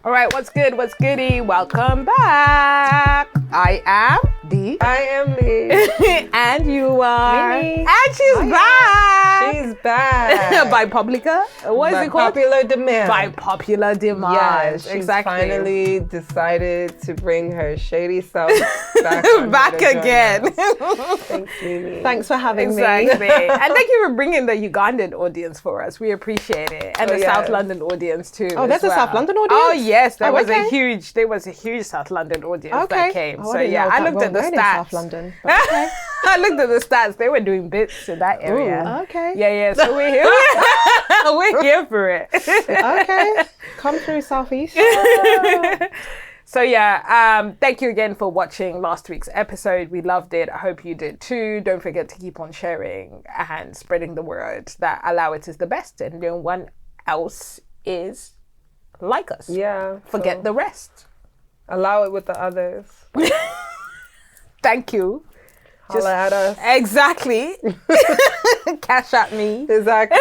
All right, what's good? What's goody? Welcome back. I am D. I am Lee. And you are. Mimi. And she's back. She's back. By publica? What is By it called? popular demand. By popular demand. Yes, she's exactly. finally decided to bring her shady self back, back again. Thanks, Mimi. Thanks for having Exactly. me. And thank you for bringing the Ugandan audience for us. We appreciate it. And the South London audience too. Oh, there's as a well. South London audience? Oh, yes. There was okay. a huge South London audience that came. Oh, So I didn't know I that looked at the well known in stats. South London. But okay. I looked at the stats. They were doing bits in that area. Ooh, okay. Yeah. So we're here. We're here for it. Okay. Come through Southeast. So thank you again for watching last week's episode. We loved it. I hope you did too. Don't forget to keep on sharing and spreading the word that Allow It is the best and no one else is like us. Yeah. Forget the rest. Allow it with the others. Thank you. Holla at us. Exactly. Cash at me. Exactly.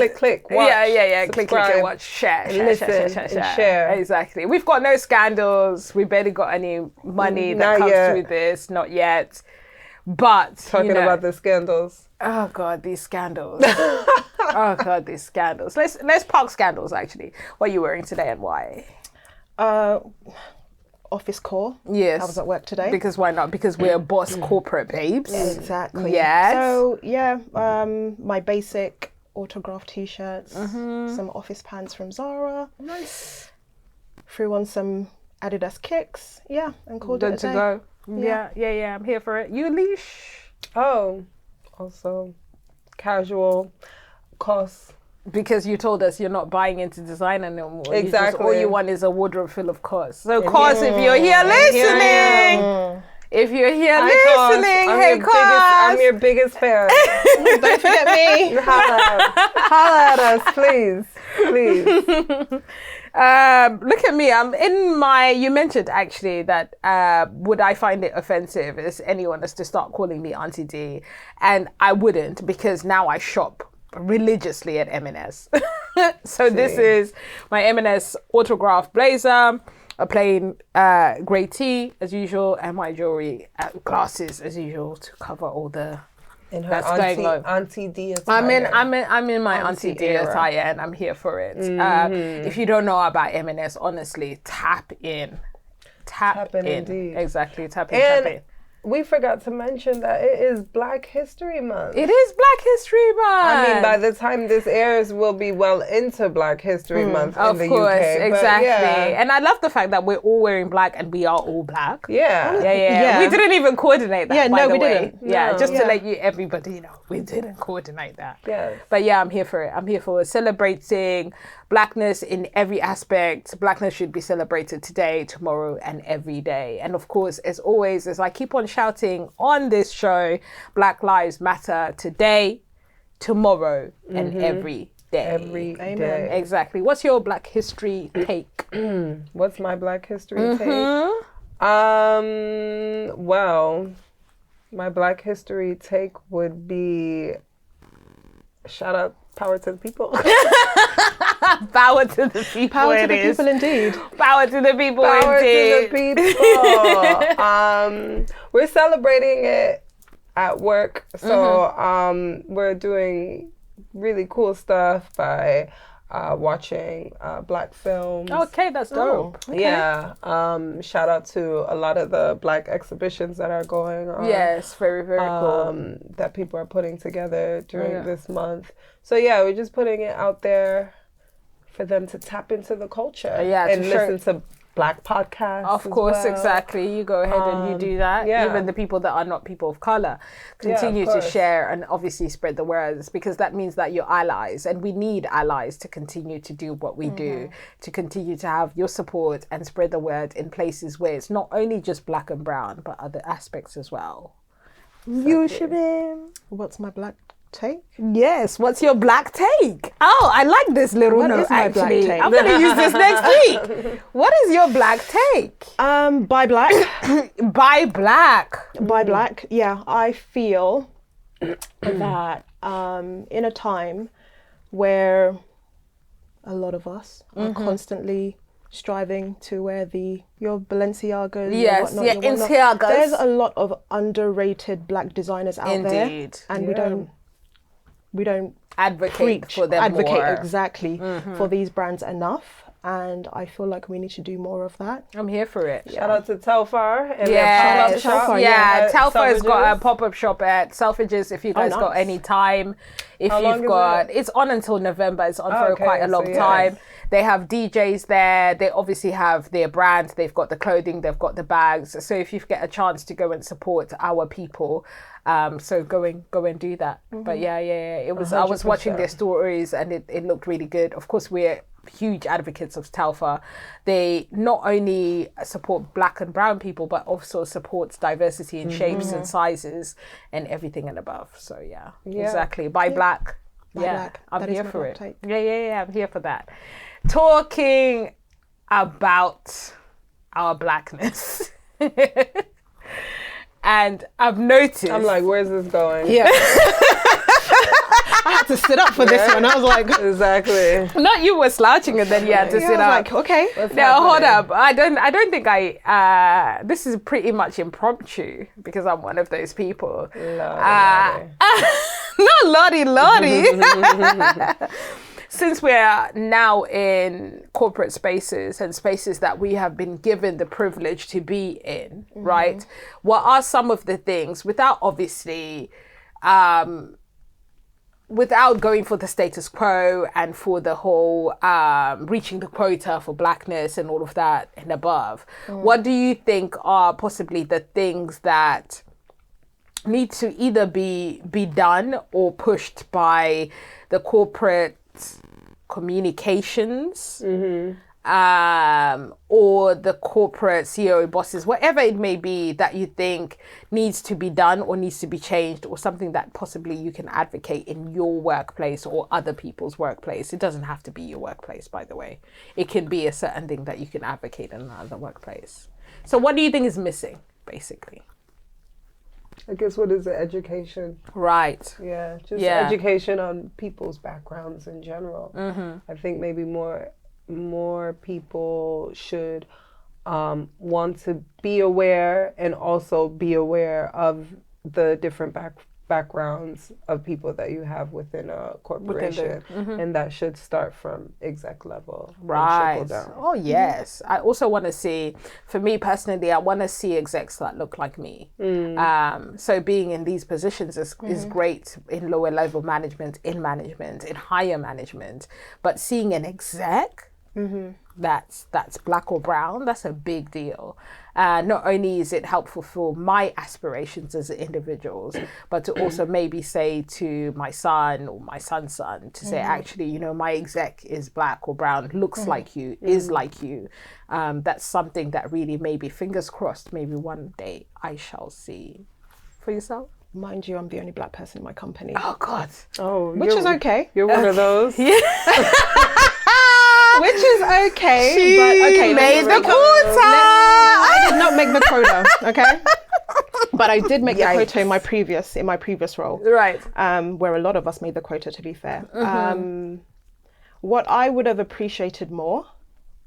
Click. Watch, Yeah. Click, and watch. Share. Share. Exactly. We've got no scandals. We barely got any money that Not comes yet. through this. Not yet. But Talking about the scandals. Oh God, these scandals. Let's park scandals. Actually, what are you wearing today and why? Office core. Yes. I was at work today. Because why not? Because we're boss corporate babes. Exactly. Yes. So my basic autograph t-shirts, some office pants from Zara. Nice. Threw on some Adidas kicks. Yeah, and called Done it a to day. go. Yeah. I'm here for it. You, Lish? Oh, also casual costs. Because you told us you're not buying into designer no more. Exactly. All you want is a wardrobe full of costs. So, Cos, if you're here listening, hey, Cos. I'm your biggest fan. Don't forget me. Holla at us, please. Look at me. I'm in my. You mentioned actually that would I find it offensive as anyone as to start calling me Auntie D, and I wouldn't because now I shop religiously at M&S. So this is my M&S autograph blazer, a plain grey tee as usual, and my jewelry glasses as usual to cover all the. In her That's going low. Auntie D attire. I'm in my Auntie D attire and I'm here for it. If you don't know about M&S, honestly, tap in. Tap in. Indeed. Exactly, tap in. We forgot to mention that it is Black History Month. It is Black History Month. I mean, by the time this airs, we'll be well into Black History Month in the UK. Of course, exactly. And I love the fact that we're all wearing black and we are all black. Yeah. We didn't even coordinate that, by the we way. didn't. Yeah, No. just to let everybody know, we didn't coordinate that. Yes. But yeah, I'm here for it. I'm here for celebrating blackness in every aspect. Blackness should be celebrated today, tomorrow, and every day. And of course, as always, as I keep on shouting on this show, Black Lives Matter today, tomorrow, and every day. Every day. Exactly. What's your Black History take? What's my Black History take? Well, my Black History take would be shout out, power to the people. Power to the people. Power to the people indeed. Power to the people Power indeed. to the people. We're celebrating it at work, so we're doing really cool stuff by watching Black films. Okay, that's dope. Okay. Yeah. Shout out to a lot of the Black exhibitions that are going on. Yes, very, very cool. That people are putting together during this month. So yeah, we're just putting it out there for them to tap into the culture and listen to Black podcasts. Of course, exactly. You go ahead and you do that. yeah. Even the people that are not people of color continue to share and obviously spread the words, because that means that you're allies, and we need allies to continue to do what we do, to continue to have your support and spread the word in places where it's not only just black and brown, but other aspects as well. You should be. What's my black take? Yes. What's your black take? Oh, I like this little What note. is my black Actually, take? I'm going to use this next week. What is your black take? Buy black. Buy black. Buy black. Yeah, I feel that in a time where a lot of us are constantly striving to wear your Balenciagas, yes, your whatnot. Balenciagas. There's a lot of underrated black designers out there, and we don't advocate for them more. Exactly for these brands enough. And I feel like we need to do more of that. I'm here for it. Shout out to Telfar and their pop-up shop. Telfar has got a pop-up shop at Selfridges if you guys got any time. If you've got, it's on until November. It's on for quite a long time. They have DJs there. They obviously have their brand. They've got the clothing. They've got the bags. So if you get a chance to go and support our people, so go and do that. But it was. 100%. I was watching their stories and it looked really good. Of course, we're huge advocates of Telfar. They not only support black and brown people, but also supports diversity in shapes and sizes and everything and above. So exactly. Buy black. Black. I'm here for it. Yeah. I'm here for that. Talking about our blackness. And I've noticed. I'm like, where's this going? Yeah. I had to sit up for this one. I was like, exactly. Not you were slouching and then you had to sit up. I was like, okay. Hold up. I don't think this is pretty much impromptu because I'm one of those people. Not Lottie. Since we're now in corporate spaces and spaces that we have been given the privilege to be in, right? What are some of the things, without obviously, without going for the status quo and for the whole reaching the quota for blackness and all of that and above, what do you think are possibly the things that need to either be done or pushed by the corporate communications or the corporate CEO bosses, whatever it may be, that you think needs to be done or needs to be changed, or something that possibly you can advocate in your workplace or other people's workplace? It doesn't have to be your workplace, by the way. It can be a certain thing that you can advocate in another workplace. So what do you think is missing, basically? I guess what is the education? Right. Yeah, just education on people's backgrounds in general. I think maybe more people should want to be aware and also be aware of the different backgrounds of people that you have within a corporation, and that should start from exec level, right? And trickle down. Oh yes, I also want to see. For me personally, I want to see execs that look like me. So being in these positions is great in lower level management, in higher management, but seeing an exec that's black or brown, that's a big deal. Not only is it helpful for my aspirations as individuals, but to also maybe say to my son or my son's son to say, actually, my exec is black or brown, looks like you, is like you. That's something that really, maybe fingers crossed, maybe one day I shall see. For yourself? Mind you, I'm the only black person in my company. Oh God. Oh, which is okay. You're one of those. Which is okay. She made the quota. I did not make the quota, okay? But I did make the quota in my previous role. Right. Where a lot of us made the quota, to be fair. What I would have appreciated more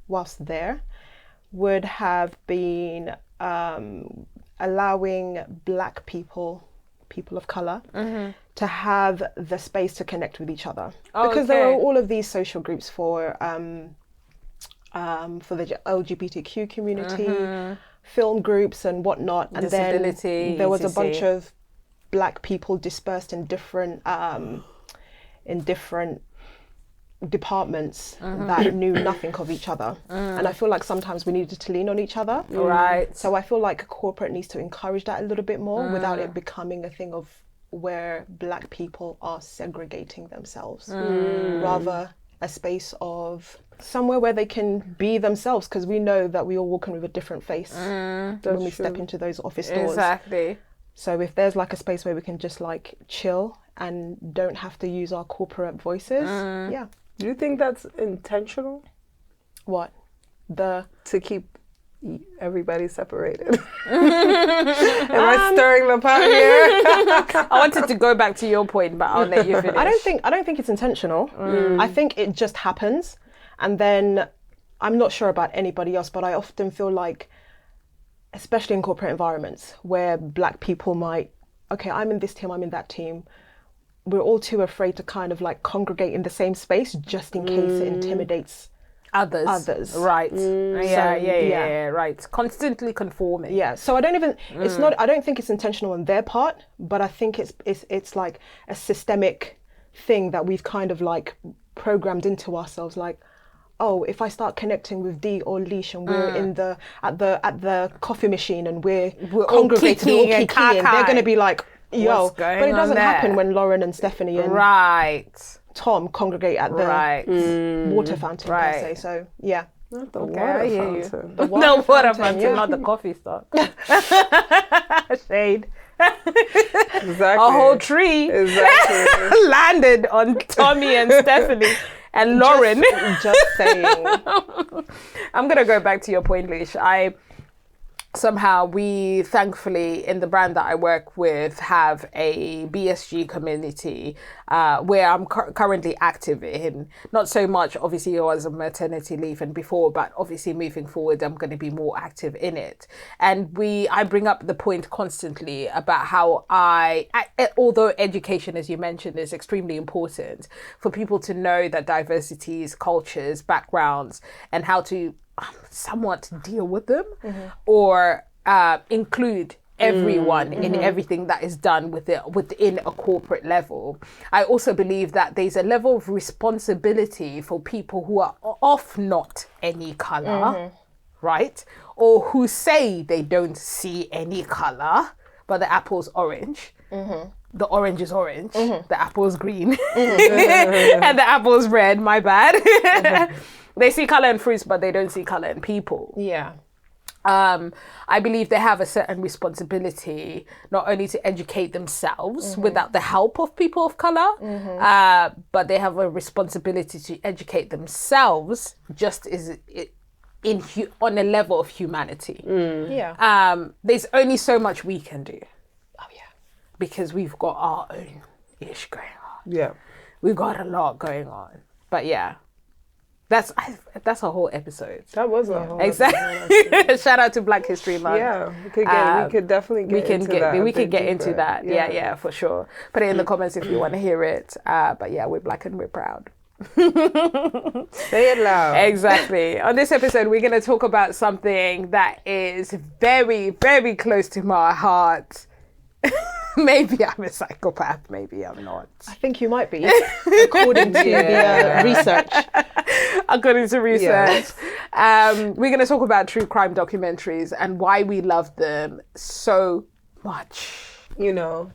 whilst there would have been allowing black people of color, to have the space to connect with each other. Because there are all of these social groups for the LGBTQ community, film groups and whatnot. And disability, then there was a bunch of black people dispersed in different departments that knew nothing of each other. And I feel like sometimes we needed to lean on each other. Right. So I feel like corporate needs to encourage that a little bit more without it becoming a thing of where black people are segregating themselves. Rather a space of somewhere where they can be themselves, because we know that we all walk in with a different face when we step into those office doors. Exactly. So if there's like a space where we can just like chill and don't have to use our corporate voices, Do you think that's intentional? What? To keep everybody separated. Am I stirring the pot here? I wanted to go back to your point, but I'll let you finish. I don't think it's intentional. I think it just happens. And then I'm not sure about anybody else, but I often feel like, especially in corporate environments where Black people might, okay, I'm in this team, I'm in that team, we're all too afraid to kind of like congregate in the same space just in case it intimidates others. Right. Yeah, right. Constantly conforming. Yeah. So I don't even, it's not, I don't think it's intentional on their part, but I think it's like a systemic thing that we've kind of like programmed into ourselves, like, oh, if I start connecting with D or Lish and we're in at the coffee machine and we're congregating, all kiki, they're going to be like, yo, but it doesn't happen when Lauren and Stephanie and Tom congregate at the water fountain, per se. So yeah. Not the water fountain. The water fountain, not the coffee stock. Shade. Exactly. A whole tree landed on Tommy and Stephanie and Lauren. Just saying. I'm going to go back to your point, Lish. Somehow we thankfully in the brand that I work with have a BSG community where I'm currently active in. Not so much obviously as a maternity leave and before, but obviously moving forward I'm going to be more active in it. And I bring up the point constantly about how although education, as you mentioned, is extremely important for people to know that diversities, cultures, backgrounds, and how to somewhat deal with them or include everyone in everything that is done within a corporate level. I also believe that there's a level of responsibility for people who are of not any color, right? Or who say they don't see any color, but the apple's orange. The orange is orange, the apple is green, and the apple is red, my bad. They see color in fruits, but they don't see color in people. Yeah. I believe they have a certain responsibility, not only to educate themselves without the help of people of color, but they have a responsibility to educate themselves just as on a level of humanity. Yeah. There's only so much we can do. Oh yeah. Because we've got our own ish going on. Yeah. We've got a lot going on. But yeah. That's a whole episode. That was a whole episode. Shout out to Black History Month. Yeah, we could definitely get into that. We can get into that. Yeah, for sure. Put it in the comments if you want to hear it. But yeah, we're Black and we're proud. Say it loud. Exactly. On this episode, we're going to talk about something that is very, very close to my heart. Maybe I'm a psychopath, maybe I'm not. I think you might be, according to the research. According to research. We're going to talk about true crime documentaries and why we love them so much. You know,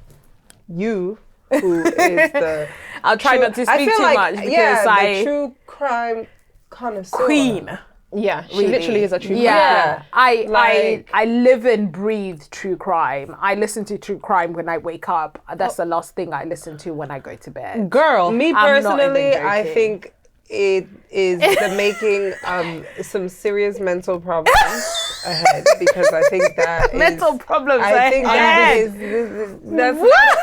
you, who is the... I'll try not to speak too much because the true crime connoisseur. Queen. Yeah, she literally is a true crime. Yeah, I live and breathe true crime. I listen to true crime when I wake up. That's the last thing I listen to when I go to bed. Girl, me personally, I think it is the making some serious mental problems ahead, because I think that mental problems. I think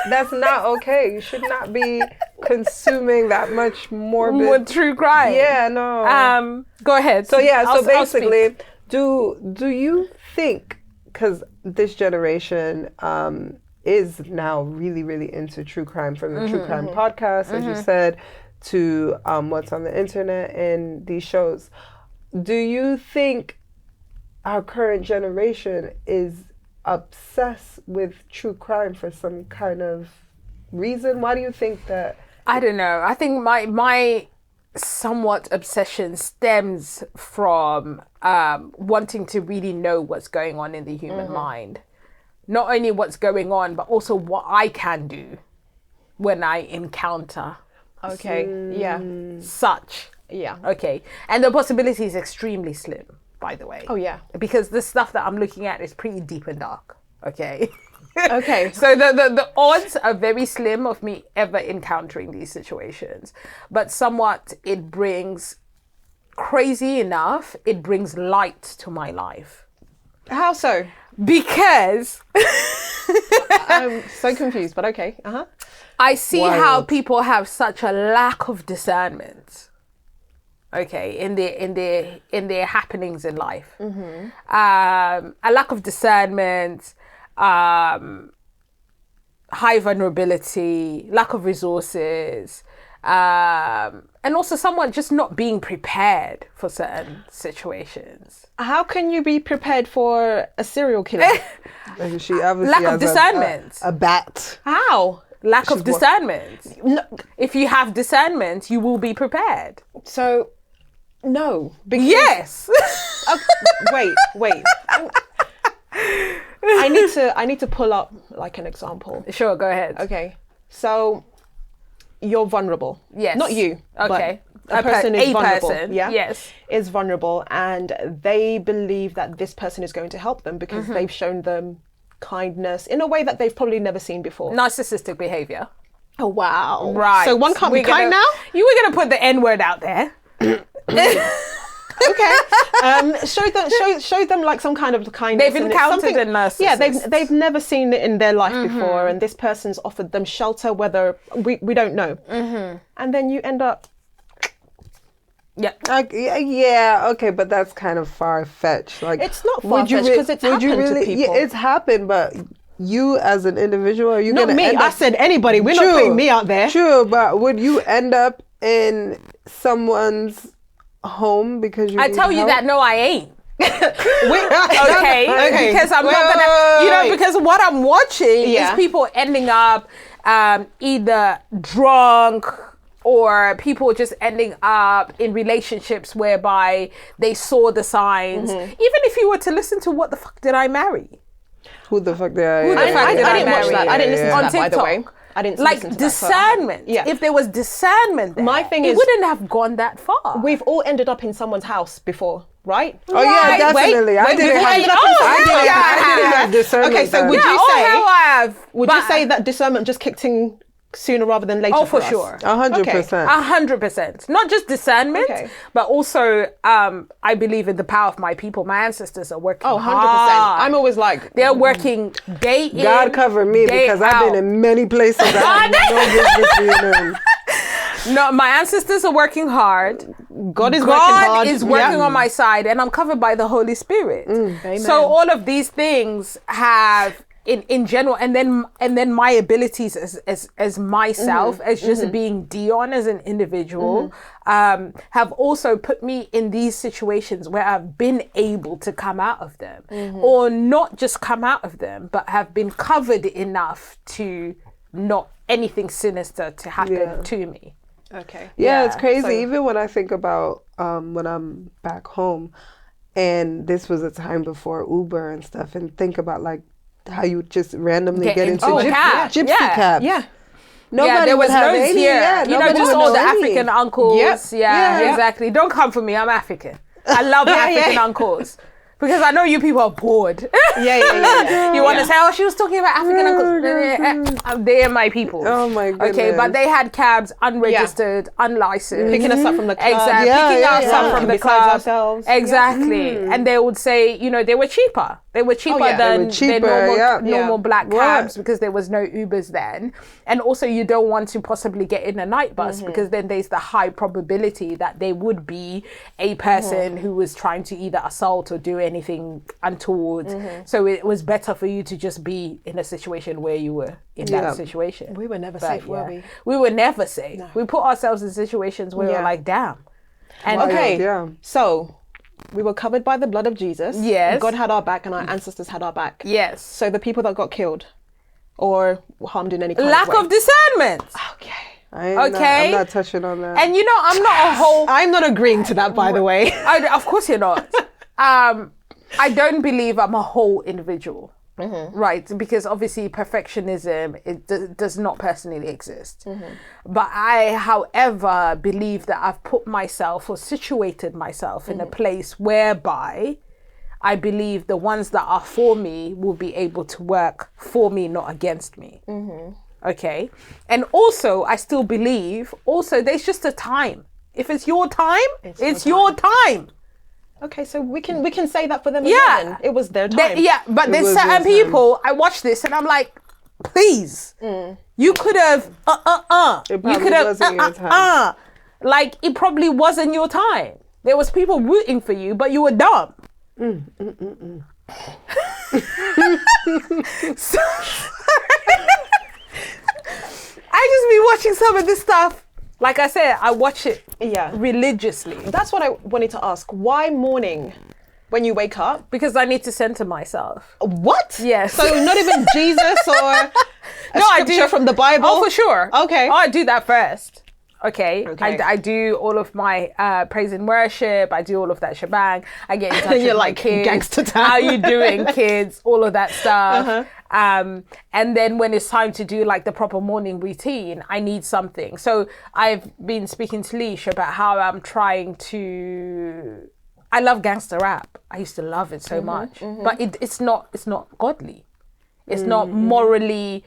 that's not okay. You should not be consuming that much morbid true crime. Yeah, no. Go ahead. So yeah, so basically, do you think, because this generation is now really, really into true crime, from the true crime podcast, as you said, to what's on the internet and these shows. Do you think our current generation is obsessed with true crime for some kind of reason? Why do you think that? I don't know. I think my somewhat obsession stems from wanting to really know what's going on in the human mind. Not only what's going on, but also what I can do when I encounter such. Yeah. Okay. And the possibility is extremely slim, by the way. Oh, yeah. Because the stuff that I'm looking at is pretty deep and dark. Okay. Okay. So the odds are very slim of me ever encountering these situations. But somewhat it brings, crazy enough, it brings light to my life. How so? Because I'm so confused, but okay. I see how people have such a lack of discernment. okay, in their happenings in life. A lack of discernment, high vulnerability, lack of resources, and also someone just not being prepared for certain situations. How can you be prepared for a serial killer? Like she obviously Lack of has discernment. a bat. How? Lack of discernment. No, If you have discernment, you will be prepared. so, no. Because, Yes. Wait. I need to pull up like an example. Sure, go ahead. Okay, so you're vulnerable. Yes. Not you. Okay. But a person is a vulnerable. person, Yeah. yes. Is vulnerable, and they believe that this person is going to help them because they've shown them kindness in a way that they've probably never seen before. Narcissistic behavior. Oh wow! Right. So one can't be kind now. You were gonna put the N word out there. Okay. Show them like some kind of kindness. They've and it's encountered something- a narcissist. Yeah, they've never seen it in their life before, and this person's offered them shelter, whether we don't know, and then you end up. Yeah. Yeah, okay, but that's kind of far-fetched. Like, It's not would you far-fetched because it's would you happened to people. Yeah, it's happened, but you as an individual, are you Not gonna me. end I up, said anybody. We're not putting me out there. True, but would you end up in someone's home because you I need tell you help? that no, I ain't. Okay. Okay. Because I'm not gonna, because what I'm watching Yeah. is people ending up either drunk or people just ending up in relationships whereby they saw the signs. Even if you were to listen to What the Fuck Did I Marry? Who the fuck they are? Who the I fuck did I didn't watch marry? that. I didn't listen to On that, by the way. TikTok. I didn't Like listen to that, so- discernment. Yeah. If there was discernment there, My thing it is- wouldn't have gone that far. We've all ended up in someone's house before, right? Oh yeah, Wait, definitely. I wait, didn't we've have. ended up in Oh, someone's hell house. yeah, I didn't have discernment. Okay, so then. would yeah, you oh say- hell I have. Would you say that discernment just kicked in sooner rather than later? Oh, for us? sure. 100%. 100%. Not just discernment, Okay. but also I believe in the power of my people. My ancestors are working Oh, 100%. hard. I'm always like, They're working day in, God cover me day because I've been out. in many places that I have no business being in. No, my ancestors are working hard. God is working hard. is working Yeah. on my side, and I'm covered by the Holy Spirit. Amen. So all of these things have, in general, and then my abilities as myself, as just being Dion as an individual, have also put me in these situations where I've been able to come out of them, or not just come out of them, but have been covered enough to not anything sinister to happen to me. Okay. Yeah, it's crazy. so- Even when I think about when I'm back home, and this was a time before Uber and stuff, and think about like how you just randomly get into gypsy cabs. Yeah. Nobody there was would have loads any. here. Yeah, You know, nobody just would all the know any. African uncles. Yep. Yeah, Yeah. exactly. Don't come for me. I'm African. I love African uncles. Because I know you people are bored. Yeah. You want to say, oh, she was talking about African uncles. They're my people. Oh my goodness. Okay, but they had cabs unregistered, unlicensed. Picking us up from the club. Exactly. Yeah, Picking yeah, us yeah. up from the Besides club. ourselves. Exactly. And they would say, you know, they were cheaper. They were cheaper yeah. than They were cheaper, normal, yeah. normal black What? cabs because there was no Ubers then. And also you don't want to possibly get in a night bus because then there's the high probability that there would be a person who was trying to either assault or do anything untoward. So it was better for you to just be in a situation where you were in Yeah. that situation. We were never But, safe, were yeah. we? We were never safe. We put ourselves in situations where we Yeah. were like, damn. And Okay. Yeah. So we were covered by the blood of Jesus. Yes. God had our back and our ancestors had our back. yes. So the people that got killed or harmed in any kind Lack of way. of discernment. Okay. I'm not touching on that. And you know, I'm not a whole I'm not agreeing to that, by the way. of course you're not. I don't believe I'm a whole individual, right? Because obviously perfectionism does not personally exist. But I, however, believe that I've put myself or situated myself in a place whereby I believe the ones that are for me will be able to work for me, not against me. Okay. And also, I still believe, there's just a time. If it's your time, it's your time. Okay, so we can say that for them. Yeah. Again. It was their time. But there's was certain your time. people, I watch this and I'm like, please, you could have, It you probably could have, wasn't your time. like it probably wasn't your time. There was people rooting for you, but you were dumb. So, I just be watching some of this stuff. Like I said, I watch it religiously. That's what I wanted to ask. Why morning when you wake up? Because I need to center myself. What? Yes. So not even Jesus or a scripture from the Bible? Oh, for sure. Okay. Oh, I do that first. Okay. Okay. I do all of my praise and worship. I do all of that shebang. I get in touch with you're my like, kids. gangster time. How you doing, kids? All of that stuff. And then when it's time to do like the proper morning routine, I need something. So I've been speaking to Lish about how I'm trying to... I love gangster rap. I used to love it so much. But it's not godly. It's not morally...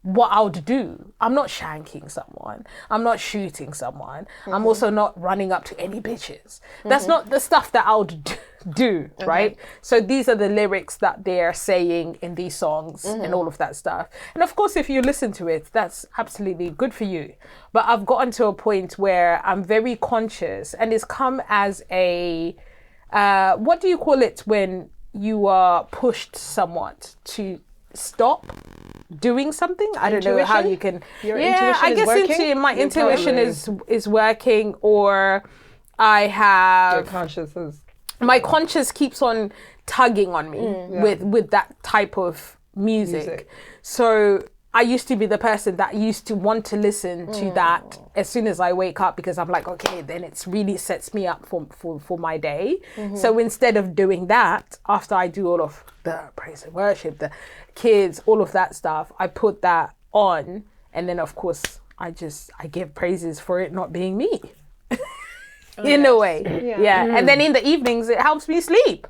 what I would do. I'm not shanking someone. I'm not shooting someone. I'm also not running up to any bitches. That's not the stuff that I would do, right? So these are the lyrics that they're saying in these songs and all of that stuff. And of course, if you listen to it, that's absolutely good for you. But I've gotten to a point where I'm very conscious, and it's come as a, what do you call it when you are pushed somewhat to stop doing something? I don't know how you can. Your intuition I is guess working? my intuition is working, or I have my conscience keeps on tugging on me with that type of music. So I used to be the person that used to want to listen to that as soon as I wake up, because I'm like, okay, then it's really sets me up for my day. So instead of doing that, after I do all of the praise and worship, the kids, all of that stuff, I put that on, and then of course I give praises for it not being me. In a way. And then in the evenings it helps me sleep.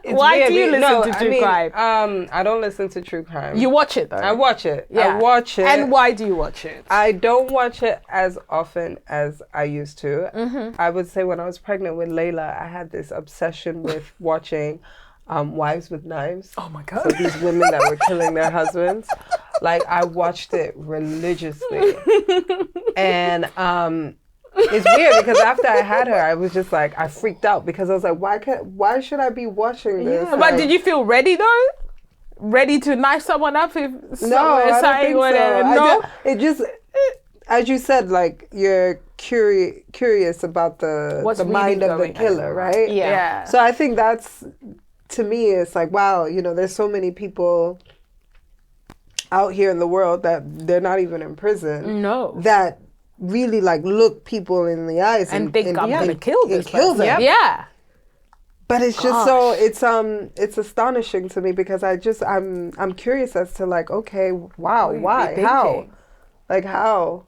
Why weird. do you listen to true crime? I don't listen to true crime. You watch it though. I watch it. Yeah. I watch it. And why do you watch it? I don't watch it as often as I used to. I would say when I was pregnant with Layla, I had this obsession with watching Wives with Knives. Oh my God. So these women that were killing their husbands. Like, I watched it religiously. And it's weird because after I had her, I was just like, I freaked out because I was like, why should I be watching this? Yeah. But did you feel ready though? Ready to knife someone up if I don't think so. No? It just, as you said, like, you're curious about the really mind of the killer, right? Yeah. So I think that's, to me, it's like, wow, there's so many people out here in the world that they're not even in prison. No. That really like look people in the eyes and think I'm gonna kill this person. Kill them. Yeah. But it's just so it's astonishing to me because I'm curious as to like, okay, wow, why? How?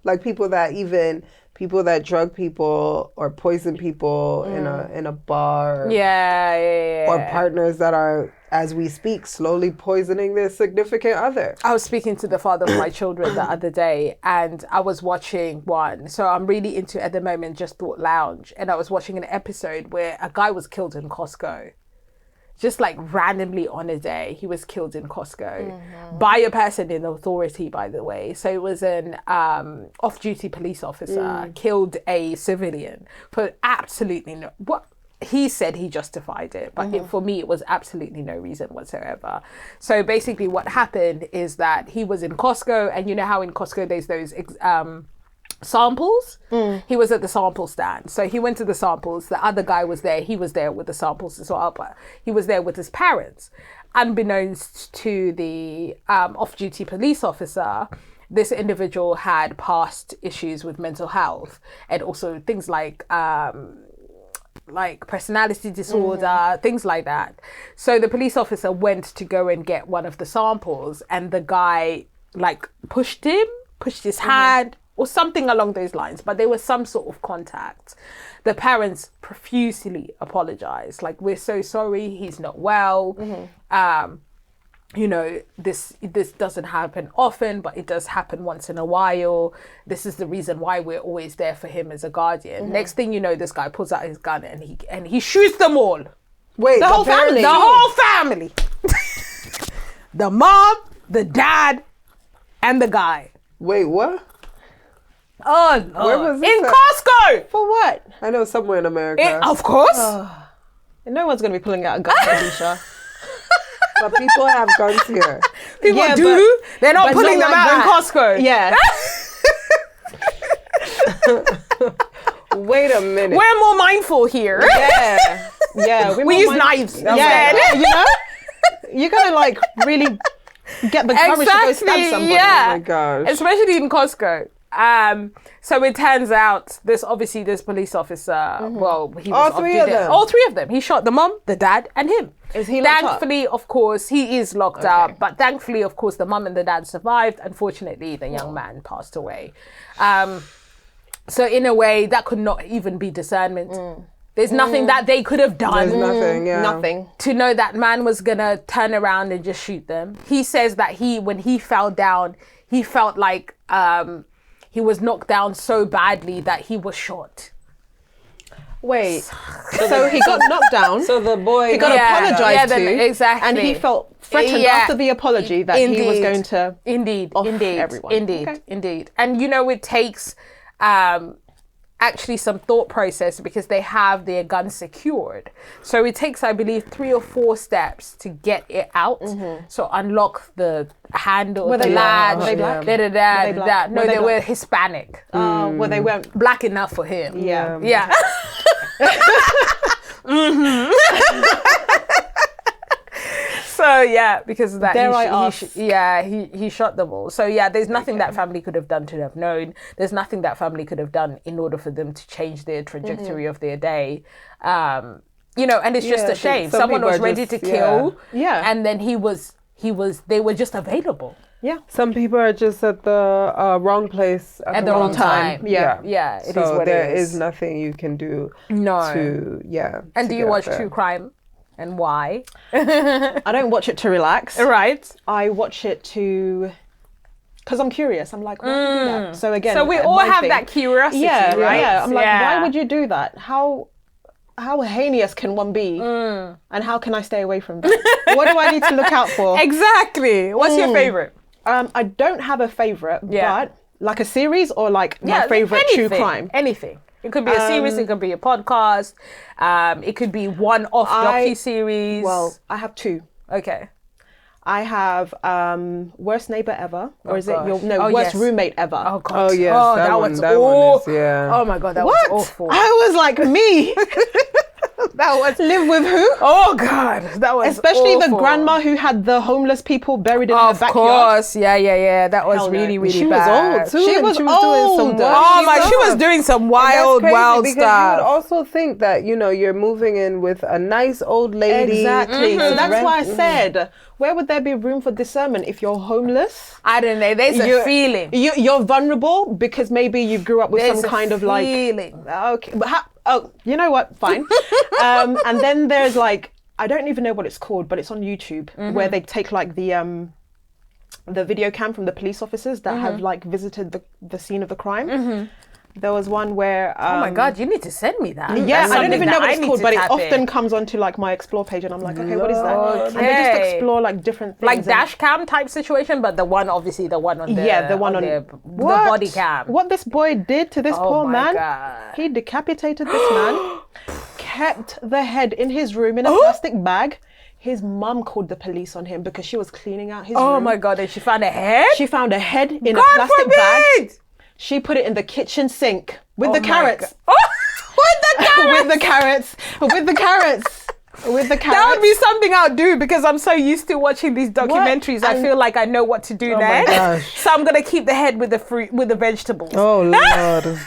Like people that drug people or poison people in a bar. Or partners that are, as we speak, slowly poisoning their significant other. I was speaking to the father of my children the other day, and I was watching one. So I'm really into, at the moment, Just Thought Lounge. And I was watching an episode where a guy was killed in Costco. Just like randomly on a day, he was killed in Costco by a person in authority, by the way. So it was an off-duty police officer killed a civilian for absolutely no... What he said he justified it, but for me, it was absolutely no reason whatsoever. So basically what happened is that he was in Costco, and you know how in Costco there's those... samples. He was at the sample stand, so he went to the samples. The other guy was there. He was there with the samples as well, but he was there with his parents. Unbeknownst to the off-duty police officer, this individual had past issues with mental health and also things like personality disorder, things like that. So the police officer went to go and get one of the samples, and the guy like pushed his hand or something along those lines, but there was some sort of contact. The parents profusely apologized, like, we're so sorry, he's not well. This doesn't happen often, but it does happen once in a while. This is the reason why we're always there for him as a guardian. Next thing you know, this guy pulls out his gun and he shoots them all. Wait, the whole family. The whole family. The mom, the dad, and the guy. Wait, what? Oh, Lord. Where was this in at? Costco. For what? I know somewhere in America. Of course. No one's going to be pulling out a gun, Alicia. But people have guns here. People Yeah, do. They're not but pulling not them like out that. in Costco. Yeah. Wait a minute. We're more mindful here. Yeah. Yeah. We use knives. Yeah. You know? You got to like really get the courage to go stab somebody. Yeah. Oh my gosh. Especially in Costco. So it turns out this police officer, well, he was All three of them? All three of them. He shot the mom, the dad, and him. Is he locked up? Thankfully, of course, he is locked up. But thankfully, of course, the mom and the dad survived. Unfortunately, the young man passed away. So in a way, that could not even be discernment. There's nothing that they could have done. There's nothing, yeah. Nothing. To know that man was gonna turn around and just shoot them. He says that when he fell down, he felt like he was knocked down so badly that he was shot. Wait. So he got knocked down. So the boy He got apologized to. exactly. And he felt threatened Yeah. after the apology that he was Indeed. going to. Indeed, off indeed, everyone. indeed, Okay. indeed. And it takes actually some thought process because they have their gun secured. So it takes, I believe, 3 or 4 steps to get it out. So unlock the handle, Were the they latch, black? Were they black? da, da, da, Were they da. black? No, Were they they black? were Hispanic. Well, they weren't. Black enough for him. Yeah. Yeah. So yeah, because of that, Dare he I sh- ask? he shot them all. So yeah, there's nothing that family could have done to have known. There's nothing that family could have done in order for them to change their trajectory of their day. And it's just Yeah, a shame. some Someone people was are ready just- to kill, Yeah. and then they were just available Yeah. Some people are just at the wrong place at the wrong time. Yeah. Yeah, it is So what there it is nothing you can do No. to, And to do you get watch there. true crime? And why? I don't watch it to relax. Right. I watch it to. Because I'm curious. I'm like, why would you do that? So again. So we all my have thing- that curiosity, Yeah, right? yeah. I'm like, Yeah. why would you do that? How heinous can one be? And how can I stay away from that? What do I need to look out for? Exactly. What's your favorite? I don't have a favorite, Yeah. but like a series or like my favorite true crime. Anything. It could be a series. It could be a podcast. It could be one-off docu-series. Well, I have 2. Okay. I have Worst Neighbor Ever, or is gosh. it your yes. Worst Roommate Ever? Oh God. Oh, yes, that one- was that one awful. is, yeah. Oh my God, that What? was awful. I was like, me. That was. Live with who? Oh God, that was. Especially the awful. grandma who had the homeless people buried in her Of backyard. course, yeah. That was Hell no. really, really She was bad. old too. She and was doing some old. wild Oh my, she stuff. was doing some And wild, that's crazy wild because stuff. you would also think that you're moving in with a nice old lady. Exactly. So that's Rent- why I said, where would there be room for discernment if you're homeless? I don't know. There's a You're- feeling. You're vulnerable because maybe you grew up with There's some a kind of like. feeling. Okay, but you know what? Fine. And then there's like, I don't even know what it's called, but it's on YouTube where they take like the video cam from the police officers that have like visited the scene of the crime. There was one where Oh my God, you need to send me that. yeah, That's I don't something even know that what I it's need called, to but it tap often in. comes onto like my explore page, and I'm like, okay, what is that? And they just Okay. explore like different things. Like and- dash cam type situation, but the one on the Yeah, the one on the What? body cam. What this boy did to this Oh poor my man? God. He decapitated this man, kept the head in his room in a plastic bag. His mum called the police on him because she was cleaning out his room. Oh my God, and she found a head? She found a head in a God plastic bag. forbid! She put it in the kitchen sink with the Oh my carrots. God. With the carrots! With the carrots. With the carrots. With the carrots. That would be something I'll do because I'm so used to watching these documentaries. I And- feel like I know what to do my next. gosh. So I'm gonna keep the head with the fruit, with the vegetables. Oh Lord.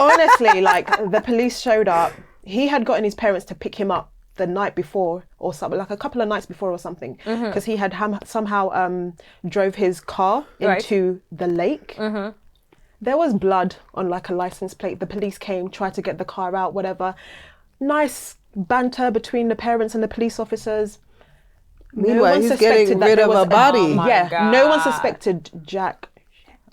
Honestly, like the police showed up. He had gotten his parents to pick him up the night before or something, like a couple of nights before or something, because he had somehow drove his car Right. into the lake. There was blood on like a license plate. The police came, tried to get the car out, whatever. Nice banter between the parents and the police officers. Meanwhile, he's getting suspected that rid there of was a body. Oh my yeah, no one God. suspected Jack.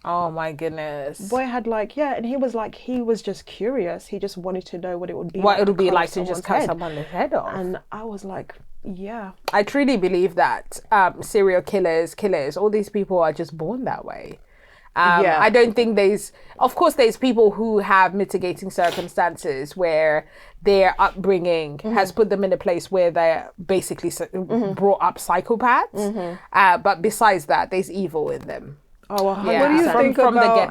Oh my goodness. Boy had like, and he was just curious. He just wanted to know what it would be What like it would be cut like to just someone's cut head. someone's head off. And I was like, yeah. I truly believe that serial killers, all these people are just born that way. I don't think of course there's people who have mitigating circumstances where their upbringing has put them in a place where they're basically brought up psychopaths. But besides that, there's evil in them. Oh, what do you think from about, the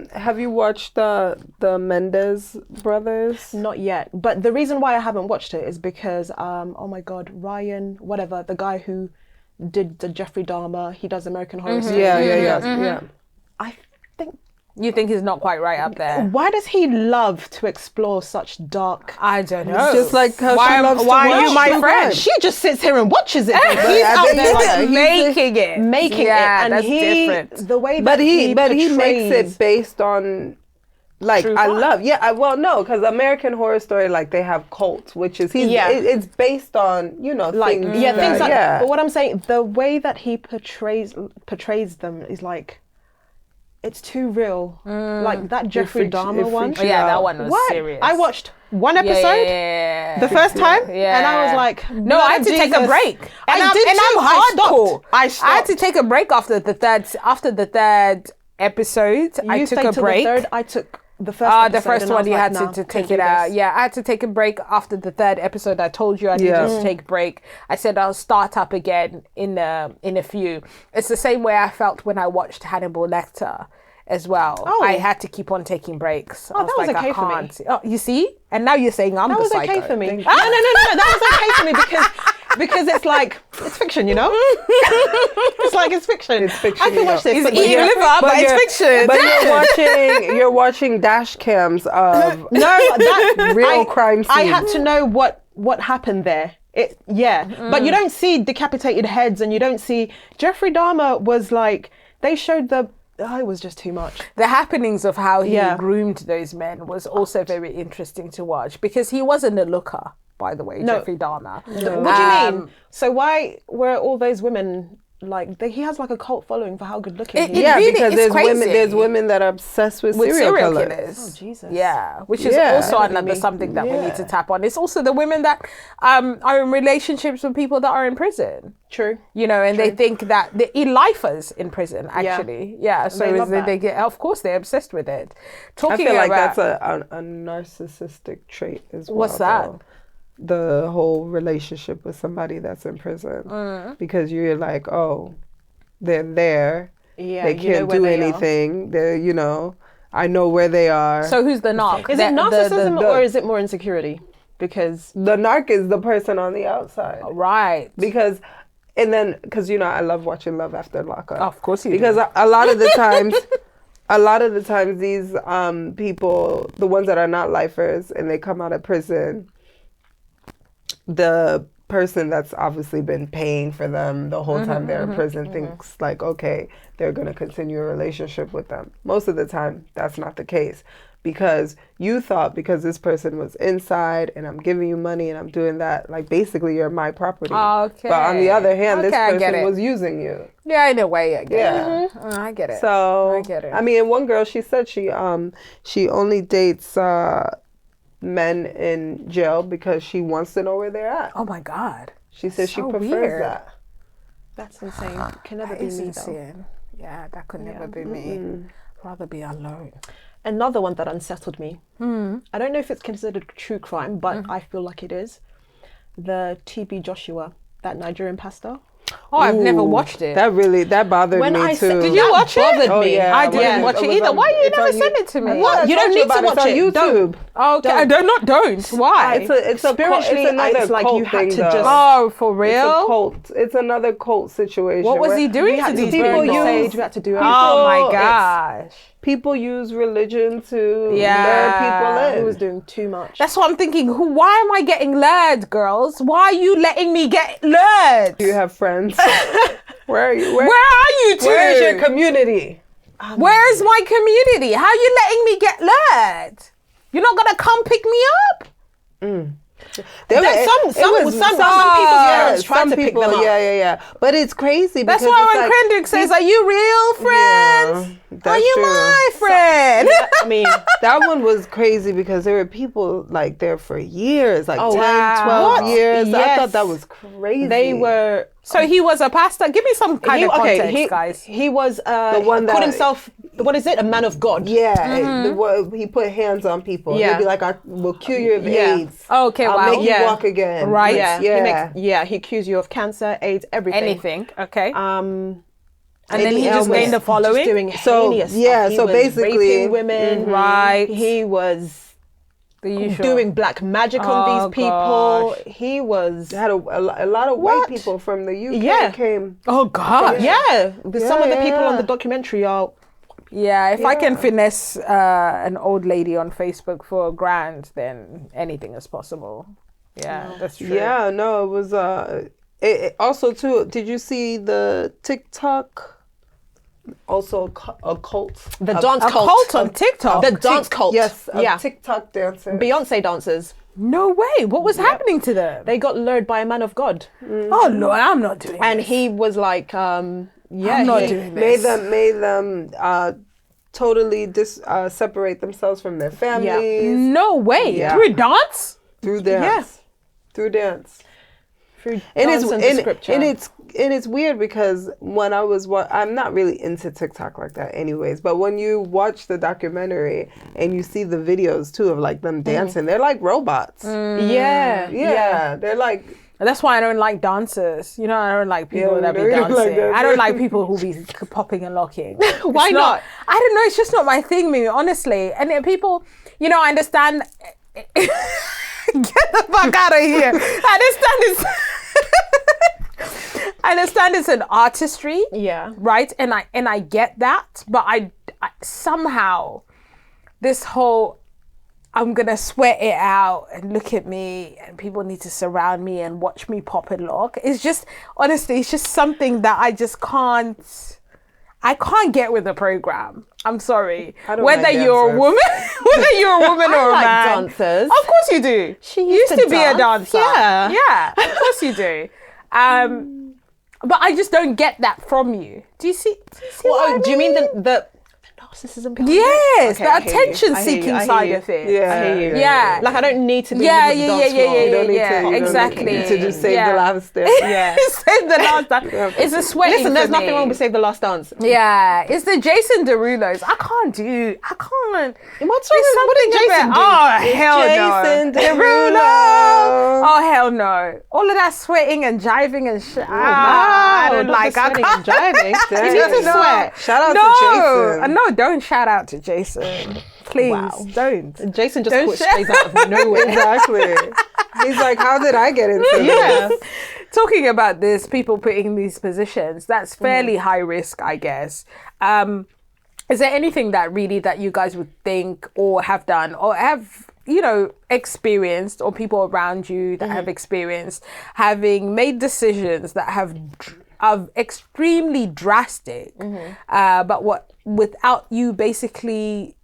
get-go? Have you watched the Mendes brothers? Not yet. But the reason why I haven't watched it is because, oh my God, Ryan, whatever, the guy who did the Jeffrey Dahmer, he does American Horror Story. Yeah. I think, You think he's not quite right up there? why does he love to explore such dark... I don't know. It's just like how why she loves to why are watch you my true friend? crime. She just sits here and watches it. He's I out think there he's like, making it. making Yeah, it. And that's he, different. the way that But he portrays, makes it based on, like, True I crime. love, well, no, because American Horror Story, like, they have cults, which is, Yeah. it's based on, like things. things like. yeah. But what I'm saying, the way that he portrays them is like, it's too real. Like that Jeffrey freaks- Dahmer it one. freaks Oh, you yeah, out. that one was What? serious. I watched one episode Yeah. the first time, Yeah. and I was like, No, I had to take a Jesus. break. I I'm did too. I hardcore. stopped. I stopped. I had to take a break after the third episode. I You took stayed a till break. the third. I took the first. The episode first and I one was you like, had nah, to can't take do it out. this. Yeah, I had to take a break after the third episode. I told you I needed to take a break. I said I'll start up again in a few. It's the same way I felt when I watched Hannibal Lecter as well. Oh. I had to keep on taking breaks. I that was like, okay I for me. can't. Oh, you see? And now you're saying I'm That the was psycho. okay for me. No, that was okay for me because it's like it's fiction, you know. It's like it's fiction. It's fiction, I can watch this. He's but eating yeah. liver, but it's fiction. But you're watching dash cams of No, that real crime I scenes. had to know what happened there. But you don't see decapitated heads, and you don't see Jeffrey Dahmer was like they showed the. Oh, it was just too much. The happenings of how he Yeah. groomed those men was also very interesting to watch because he wasn't a looker, by the way, No. Jeffrey Dahmer. What do you mean? So why were all those women like? He has like a cult following for how good looking he is. yeah, really because is there's crazy. women that are obsessed with serial killers. Oh, Jesus. Yeah, which is Yeah. also That would be another me. something that we need to tap on. It's also the women that are in relationships with people that are in prison. True. You know, and they think that the lifers in prison actually. Yeah, so They love that. they get, of course, they're obsessed with it. I Talking feel like about that's a narcissistic trait as well. What's that? though. The whole relationship with somebody that's in prison. Because you're like, oh, they're there. Yeah, They you know can't where do they are. anything. They're, I know where they are. so who's the narc? Is it narcissism or is it more insecurity? Because The narc is the person on the outside. Right. Because I love watching Love After Lockup. Of course you Because do. a lot of the times these people, the ones that are not lifers and they come out of prison, the person that's obviously been paying for them the whole time they're in prison thinks like, okay, they're going to continue a relationship with them. Most of the time, that's not the case. Because you thought because this person was inside and I'm giving you money and I'm doing that, like basically you're my property. Okay. But on the other hand, this Okay, I get person it. was using you. Yeah, in a way, I get Yeah. it. I get it. So I get it. I mean, one girl, she said she only dates men in jail because she wants to know where they're at. Oh my God. She says she so prefers weird. that. that's insane. Can never That be is me though. insane. Yeah, that could never be me. Rather be alone. Another one that unsettled me. I don't know if it's considered true crime, but I feel like it is. The TB Joshua, that Nigerian pastor. Oh, I've never Ooh, watched it. That bothered When me I too. said- Did you that watch it? bothered Oh, me. yeah. I didn't Yeah. watch it It was either. on- Why you it's never on send it to me? What? You don't need to about it. watch It's on it. YouTube. Oh, okay. I don't. Why? It's a Spiritually, it's another it's like cult you had thing, to though. just- Oh, for It's a real? cult. It's another cult situation. What was where he doing We to had to these do people it. people? use- We had to do it. Oh my People- gosh. People use religion to Yeah. lure people in. He was doing too much. That's what I'm thinking. Why am I getting lured, girls? Why are you letting me get lured? Do you have friends? Where are you? Where are you two? Where is your community? Where's my community? How are you letting me get lured? You're not gonna come pick me up? Some people's parents tried to pick them up. Yeah. But it's crazy That's because why it's when like, Kendrick says, "Are you real friends?" That's true. my friend? I mean, That one was crazy because there were people like there for years, like 10, wow. 12 What? years. I Yes. thought that was crazy. they were. So he was a pastor. Give me some kind of context, guys. He was The one he that- called himself, what is it, a man of God. Yeah, he put hands on people. Yeah. He'd be like, I will cure you of Yeah. AIDS. Okay, I'll wow. make Yeah. you walk again. Right. Yeah, he accused you of cancer, AIDS, everything. Anything. Okay. And then he just gained a following? Just doing So, heinous stuff. yeah, He so was basically- raping women. Right. He was The usual. doing black magic on Oh, these people. gosh. He was. They had a lot of white What? people from the UK Yeah. came. Oh gosh. Yeah, some of the people on yeah. the documentary are. Yeah, if I can Yeah. finesse an old lady on Facebook for $1,000, then anything is possible. Yeah, that's true. Yeah, no, it was it also too. Did you see the TikTok? Also a cult. The dance A cult. cult on TikTok. The dance cult. Yes, a Yeah. TikTok dancer. Beyonce dancers. No way. What was happening to them? They got lured by a man of God. Oh Lord, I'm not doing And this. he was like, I'm not doing this. made them totally separate themselves from their families No way. Yeah. Through dance? through dance. Through dance. through And dance and the scripture. it's weird because when I was I'm not really into TikTok like that anyways, but when you watch the documentary and you see the videos too of like them dancing, they're like robots. Yeah, they're like That's why I don't like dancers. You know, I don't like people Yeah, that be you don't dancing. like dancing. I don't like people who be popping and locking. Why It's not? I don't know. It's just not my thing, Mimi, honestly. And then people, you know, I understand. Get the fuck out of here. I understand it's. I understand it's an artistry. Yeah. Right. And I get that, but I somehow this whole I'm gonna sweat it out and look at me and people need to surround me and watch me pop and lock. It's just honestly, it's just something that I just can't get with the program. I'm sorry. I don't Whether like you're a dancers. woman, whether you're a woman or a like man. dancers. Of course you do. She You used to be a dance, dancer. yeah. Yeah, of course you do. But I just don't get that from you. Do you see? Well, what do I you mean mean? the narcissism behind Yes, it? Okay, the I hear you. attention-seeking I hear side you. of it. Yeah, I hear you. Yeah. Like I don't need to be Yeah, in the yeah, dance yeah, floor. yeah, you don't need yeah, to, you don't exactly. need to just save Yeah. the last step. Yeah. Save the last dance. It's a sweating. Listen, there's for nothing me. wrong with Save the Last Dance. Yeah, it's the Jason Derulo's. I can't. What's There's wrong with what did something Jason about- do? Oh, hell Jason no. Derulo. Oh, hell no. All of that sweating and jiving and shit. Wow, I don't not like the sweating I and jiving. Dang. You need to No. sweat. Shout out no, to Jason. No, don't shout out to Jason. Please, Wow. don't. Jason just Don't quit share. strays out of nowhere. Exactly. He's like, how did I get into this? Yeah. Talking about this, people putting in these positions, that's fairly high risk, I guess. Is there anything that you guys would think or have done or have, experienced, or people around you that have experienced having made decisions that have extremely drastic, but without you basically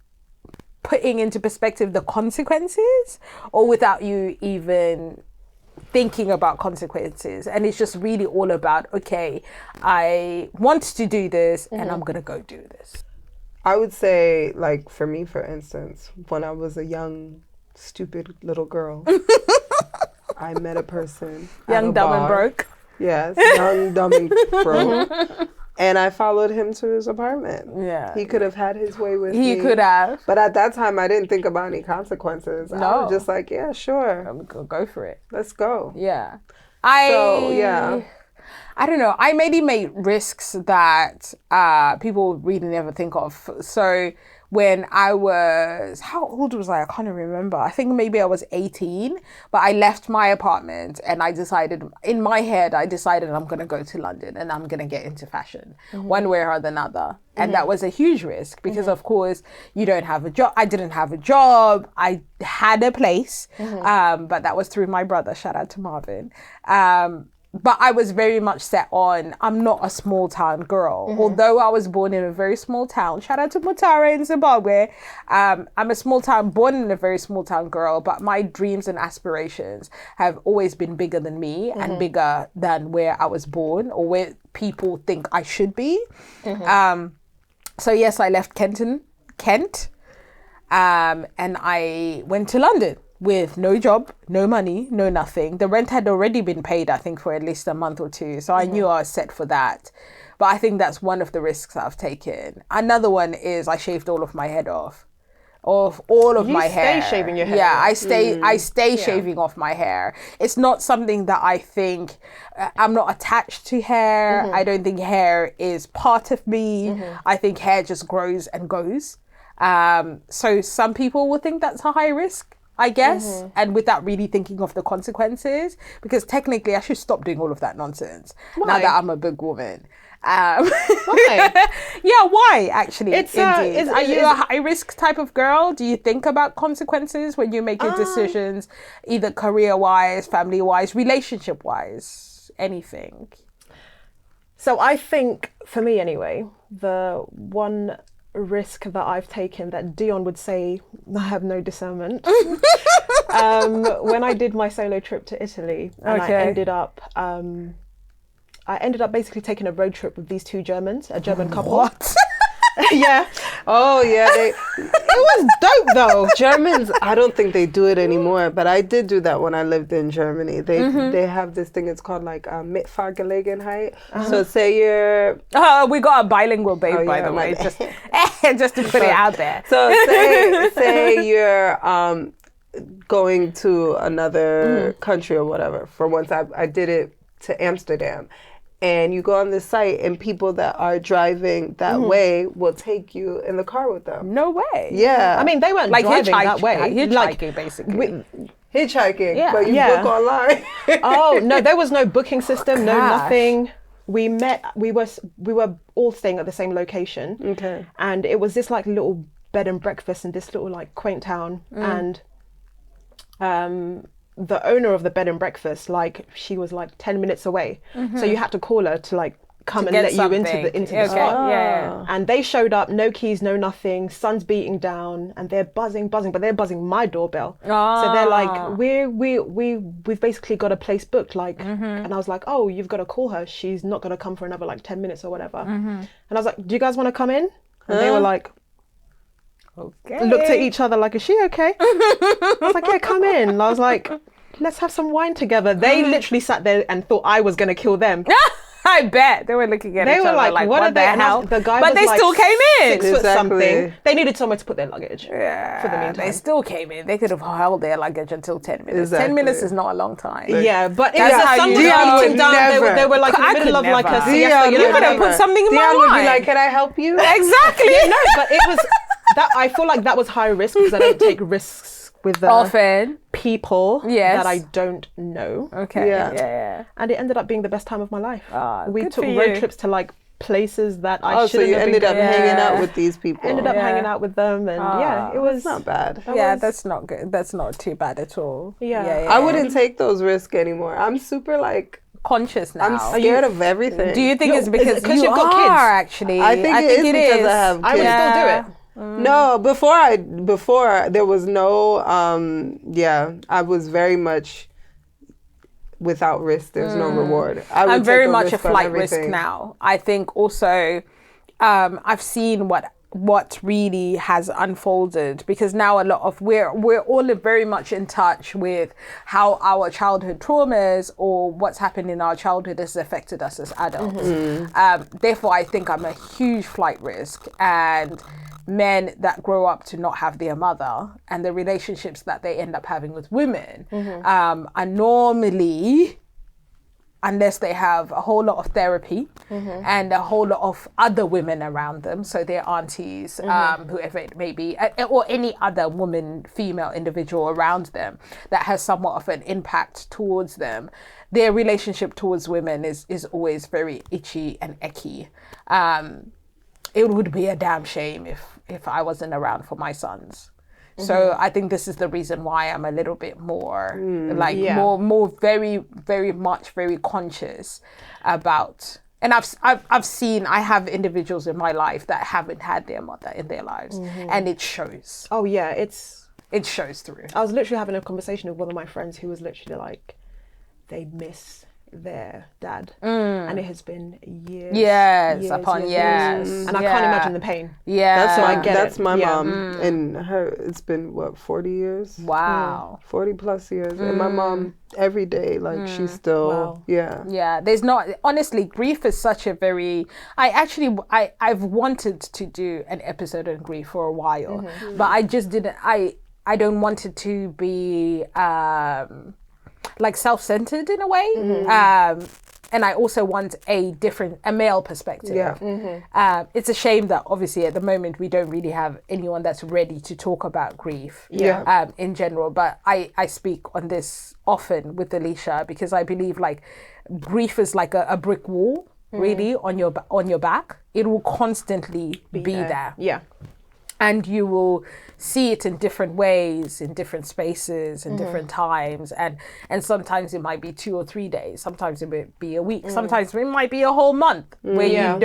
putting into perspective the consequences, or without you even thinking about consequences, and it's just really all about, okay, I want to do this and I'm gonna go do this. I would say, like, for me, for instance, when I was a young, stupid little girl, I met a person. at Young, a dumb, and bar. broke. Yes, young, dumb, and broke. And I followed him to his apartment. Yeah. He could have had his way with me. He could have. But at that time, I didn't think about any consequences. I No. was just like, yeah, sure. Go for it. Let's go. Yeah. Yeah. I don't know. I maybe made risks that people really never think of. So when I was, how old was I? I can't even remember. I think maybe I was 18, but I left my apartment and I decided, in my head, I'm going to go to London and I'm going to get into fashion one way or another. And that was a huge risk because, of course, you don't have a job. I didn't have a job. I had a place, but that was through my brother. Shout out to Marvin. But I was very much set on, I'm not a small town girl. Although I was born in a very small town, shout out to Mutare in Zimbabwe. I'm born in a very small town girl, but my dreams and aspirations have always been bigger than me and bigger than where I was born or where people think I should be. So yes, I left Kent, and I went to London with no job, no money, no nothing. The rent had already been paid, I think, for at least a month or two. So I knew I was set for that. But I think that's one of the risks I've taken. Another one is I shaved all of my head off. Of all of my hair. You stay shaving your hair. Yeah, I stay shaving off my hair. It's not something that I think, I'm not attached to hair. I don't think hair is part of me. I think hair just grows and goes. So some people will think that's a high risk, I guess, and without really thinking of the consequences, because technically I should stop doing all of that nonsense now that I'm a big woman. Why? Yeah, why actually? It's, indeed. is- Are you is- a high risk type of girl? Do you think about consequences when you make your decisions, either career wise, family wise, relationship wise, anything? So I think, for me anyway, the one risk that I've taken that Dion would say I have no discernment. When I did my solo trip to Italy, and Okay. I ended up basically taking a road trip with these two Germans, a German couple. What? Yeah, Oh yeah, it was dope though. Germans. I don't think they do it anymore, but I did do that when I lived in Germany. They have this thing. It's called like Mitfahrgelegenheit. So say you're We got a bilingual babe, by yeah, the way, my just to put it out there. So say you're going to another country or whatever. For once, I did it to Amsterdam, and you go on this site, and people that are driving that way will take you in the car with them. No way. Yeah, I mean, they weren't Like driving hitchhiking, that way. hitchhiking basically. hitchhiking, Yeah. but you Yeah. book online. Oh no, there was no booking system, no Gosh. nothing. We were all staying at the same location. Okay. And it was this like little bed and breakfast in this little like quaint town. And the owner of the bed and breakfast, like she was like 10 minutes away. So you had to call her to like come and Get let you something. into the Okay. spot. Yeah. And they showed up, no keys, no nothing, sun's beating down, and they're buzzing, but they're buzzing my doorbell. So they're like, we've basically got a place booked, like, and I was like, oh, you've got to call her. She's not gonna come for another like 10 minutes or whatever. And I was like, do you guys want to come in? And they were like, Okay. looked at each other like, is she okay? I was like, yeah, come in. And I was like, let's have some wine together. They literally sat there and thought I was gonna kill them. I bet they were looking at They each were other like, what are the they? And hell? the guy But was they like still came in. 6 foot Exactly. something. They needed somewhere to put their luggage. Yeah, for the meantime. they still came in. They could have held their luggage until 10 minutes. 10 Exactly. minutes is not a long time. Yeah, but it That's was how the sun you was know. beating down. They were like in I the middle could of like a never. siesta. You know, You could have whatever. put something in my Dion would wine. be like, "Can I help you?" Exactly. No, but it was that. I feel like that was high risk because I don't take risks with Often. people Yes. that I don't know. Okay. Yeah. Yeah. And it ended up being the best time of my life. We good took for road you. trips to like places that I Oh, so shouldn't you have ended been up going. hanging out Yeah. with these people. Ended up Yeah. hanging out with them, and yeah, it was It's not bad. Yeah, was- that's not good. That's not too bad at all. Yeah. I wouldn't take those risks anymore. I'm super like Conscious now. I'm scared of everything. Do you think You're- it's because is it 'cause you you've got are kids? actually? I think it is because I have I would kids. still do it. No, before there was no I was very much without risk. There's no reward. I'm very much a risk on flight risk everything. now. I think also I've seen what really has unfolded, because now a lot of we're all very much in touch with how our childhood traumas or what's happened in our childhood has affected us as adults. Therefore, I think I'm a huge flight risk, and men that grow up to not have their mother and the relationships that they end up having with women are normally, unless they have a whole lot of therapy and a whole lot of other women around them, so their aunties, whoever it may be, or any other woman, female individual around them that has somewhat of an impact towards them, their relationship towards women is always very itchy and icky. It would be a damn shame if I wasn't around for my sons. So I think this is the reason why I'm a little bit more more very, very much very conscious about. And I've seen, I have individuals in my life that haven't had their mother in their lives, and it shows. Oh yeah, It shows through. I was literally having a conversation with one of my friends who was literally like, they miss their dad, and it has been years. Years upon years. And I can't imagine the pain. Yeah. That's my mom, and it's been 40 years. Wow. 40 plus years, and my mom every day, like she's still, Yeah, there's not, honestly, grief is such a very, I've wanted to do an episode on grief for a while, but I just didn't, I don't want it to be like self-centered in a way. And I also want a male perspective. Yeah. It's a shame that obviously at the moment we don't really have anyone that's ready to talk about grief in general. But I speak on this often with Alicia because I believe like grief is like a brick wall, really, on your back. It will constantly be there. Yeah. And you will see it in different ways, in different spaces, in different times. And sometimes it might be 2 or 3 days. Sometimes it might be a week. Sometimes it might be a whole month where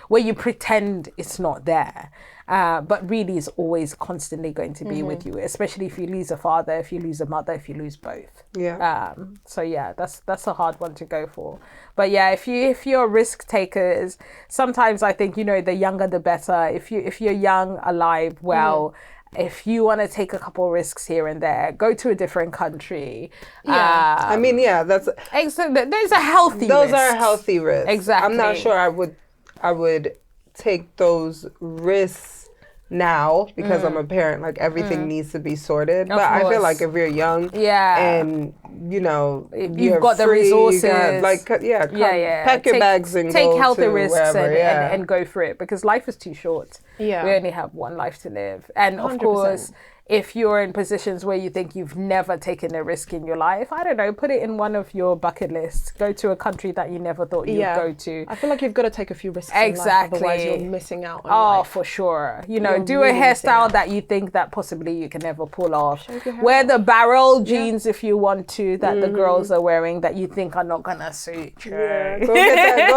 where you pretend it's not there. But really it's always constantly going to be with you, especially if you lose a father, if you lose a mother, if you lose both. Yeah. So yeah, that's a hard one to go for. But yeah, if you're risk takers, sometimes I think, the younger the better. If you're young, alive, well, if you want to take a couple risks here and there, go to a different country. I mean, that's there's a healthy those risks. are healthy risks. Exactly. I'm not sure I would take those risks now because I'm a parent. Like everything needs to be sorted. But I feel like if you're young, and you've got the resources, pack your bags and take go healthy to risks wherever, and go for it because life is too short. Yeah. We only have one life to live, and of 100%. course, if you're in positions where you think you've never taken a risk in your life, I don't know, put it in one of your bucket lists. Go to a country that you never thought you'd go to. I feel like you've got to take a few risks in life, otherwise you're missing out on life. For sure. Do really a hairstyle missing that you think that possibly you can never pull off. Wear the barrel jeans if you want to, that the girls are wearing that you think are not gonna suit you. Yeah. Go